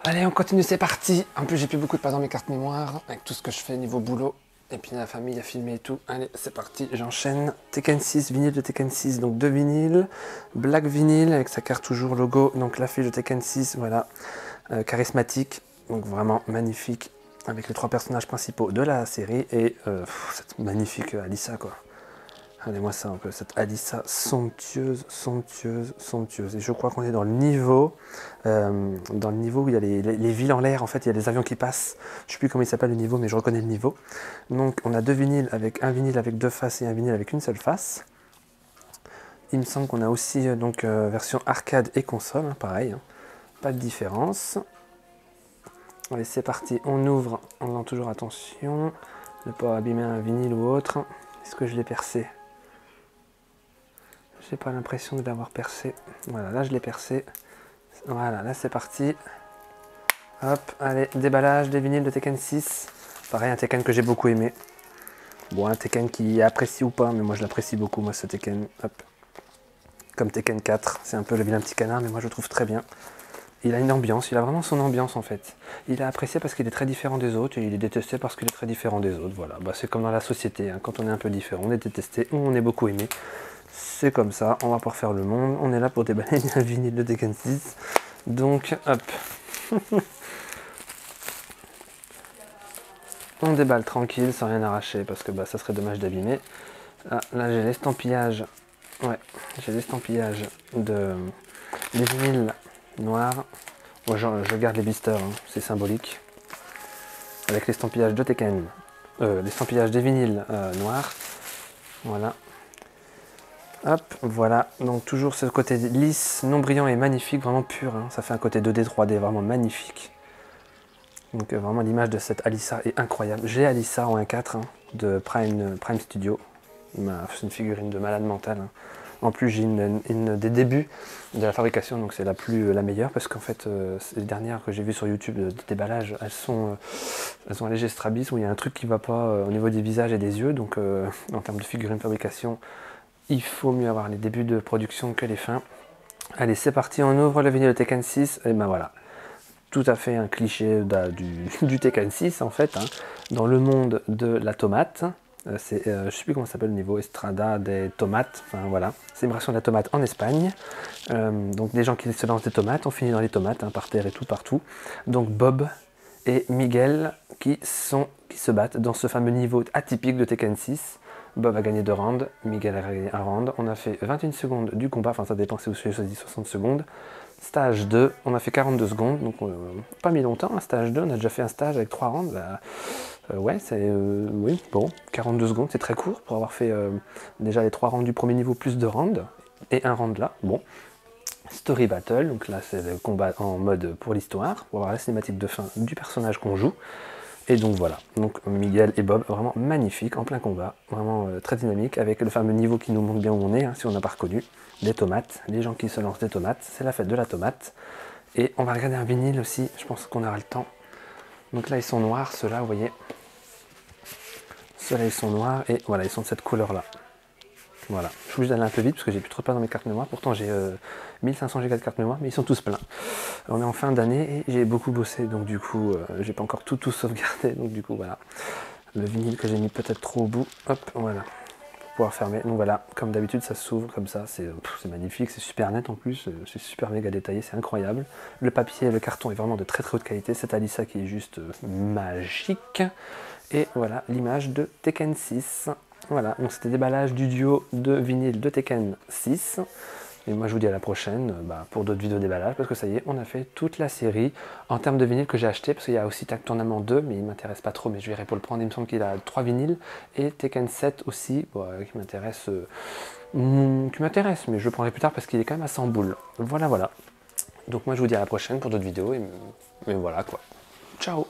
Allez, on continue, c'est parti. En plus, j'ai plus beaucoup de place dans mes cartes mémoire avec tout ce que je fais niveau boulot. Et puis la famille a filmé et tout. Allez, c'est parti, j'enchaîne. Tekken 6, vinyle de Tekken 6, donc 2 vinyles. Black vinyl avec sa carte toujours logo. Donc l'affiche de Tekken 6, voilà. Charismatique, donc vraiment magnifique. Avec les 3 personnages principaux de la série. Et cette magnifique Alisa, quoi. Regardez-moi ça un peu, cette Alisa somptueuse, somptueuse, somptueuse. Et je crois qu'on est dans le niveau où il y a les villes en l'air, en fait, il y a des avions qui passent. Je ne sais plus comment il s'appelle le niveau, mais je reconnais le niveau. Donc on a 2 vinyles, avec un vinyle avec 2 faces et un vinyle avec une seule face. Il me semble qu'on a aussi version arcade et console, hein, pareil, hein. Pas de différence. Allez, c'est parti, on ouvre en faisant toujours attention, ne pas abîmer un vinyle ou autre. Est-ce que je l'ai percé ? J'ai pas l'impression de l'avoir percé. Voilà, là je l'ai percé. Voilà, là c'est parti. Hop, allez, déballage des vinyles de Tekken 6. Pareil, un Tekken que j'ai beaucoup aimé. Bon, un Tekken qui apprécie ou pas, mais moi je l'apprécie beaucoup, moi ce Tekken. Hop. Comme Tekken 4, c'est un peu le vilain petit canard, mais moi je le trouve très bien. Il a une ambiance, il a vraiment son ambiance en fait. Il est apprécié parce qu'il est très différent des autres, et il est détesté parce qu'il est très différent des autres. Voilà, bah, c'est comme dans la société, hein. Quand on est un peu différent, on est détesté ou on est beaucoup aimé. C'est comme ça, on va pas refaire le monde. On est là pour déballer un vinyle de Tekken 6. Donc, hop. On déballe tranquille, sans rien arracher, parce que bah, ça serait dommage d'abîmer. Ah, là, j'ai l'estampillage. Ouais, j'ai l'estampillage des vinyles noirs. Moi, je garde les blisters, hein, c'est symbolique. Avec l'estampillage de Tekken. L'estampillage des vinyles noirs. Voilà. Hop, voilà, donc toujours ce côté lisse, non brillant et magnifique, vraiment pur, hein. Ça fait un côté 2D, 3D vraiment magnifique. Donc vraiment l'image de cette Alisa est incroyable. J'ai Alisa en 1.4 hein, de Prime Studio, c'est une figurine de malade mental, hein. En plus j'ai une des débuts de la fabrication, donc c'est la meilleure, parce qu'en fait les dernières que j'ai vues sur YouTube de déballage, elles ont un léger strabisme, où il y a un truc qui ne va pas au niveau des visages et des yeux, donc en termes de figurine fabrication, il faut mieux avoir les débuts de production que les fins. Allez, c'est parti, on ouvre le vinyle de Tekken 6. Et ben voilà, tout à fait un cliché du Tekken 6 en fait, hein. Dans le monde de la tomate. Je sais plus comment ça s'appelle le niveau, Estrada des tomates. Enfin voilà, c'est une version de la tomate en Espagne. Donc des gens qui se lancent des tomates, on finit dans les tomates, hein, par terre et tout, partout. Donc Bob et Miguel qui se battent dans ce fameux niveau atypique de Tekken 6. Bob a gagné 2 rounds, Miguel a gagné 1 round. On a fait 21 secondes du combat, enfin ça dépend si vous avez choisi 60 secondes. Stage 2, on a fait 42 secondes, donc pas mis longtemps, hein, stage 2, on a déjà fait un stage avec 3 rounds. Bah, ouais, oui, bon, 42 secondes, c'est très court pour avoir fait déjà les 3 rounds du premier niveau plus 2 rounds, et 1 round là, bon. Story Battle, donc là c'est le combat en mode pour l'histoire, pour avoir la cinématique de fin du personnage qu'on joue. Et donc voilà, donc Miguel et Bob, vraiment magnifiques, en plein combat, vraiment très dynamique, avec le fameux niveau qui nous montre bien où on est, hein, si on n'a pas reconnu, des tomates, les gens qui se lancent des tomates, c'est la fête de la tomate. Et on va regarder un vinyle aussi, je pense qu'on aura le temps. Donc là ils sont noirs, ceux-là, vous voyez. Ceux-là ils sont noirs, et voilà, ils sont de cette couleur-là. Voilà, je suis obligé d'aller un peu vite parce que j'ai plus trop de place dans mes cartes mémoire. Pourtant j'ai 1500 Go de cartes mémoire, mais ils sont tous pleins. On est en fin d'année et j'ai beaucoup bossé, donc du coup j'ai pas encore tout sauvegardé, donc du coup voilà. Le vinyle que j'ai mis peut-être trop au bout, hop, voilà, pour pouvoir fermer. Donc voilà, comme d'habitude ça s'ouvre comme ça, c'est magnifique, c'est super net en plus, c'est super méga détaillé, c'est incroyable. Le papier et le carton est vraiment de très très haute qualité, cette Alisa qui est juste magique. Et voilà l'image de Tekken 6. Voilà, donc c'était déballage du duo de vinyle de Tekken 6. Et moi je vous dis à la prochaine pour d'autres vidéos déballage, parce que ça y est, on a fait toute la série en termes de vinyle que j'ai acheté, parce qu'il y a aussi Tag Tournament 2, mais il ne m'intéresse pas trop, mais je verrai pour le prendre. Il me semble qu'il a 3 vinyles, et Tekken 7 aussi, qui m'intéresse, mais je le prendrai plus tard parce qu'il est quand même à 100 boules. Voilà, voilà. Donc moi je vous dis à la prochaine pour d'autres vidéos, et voilà quoi. Ciao!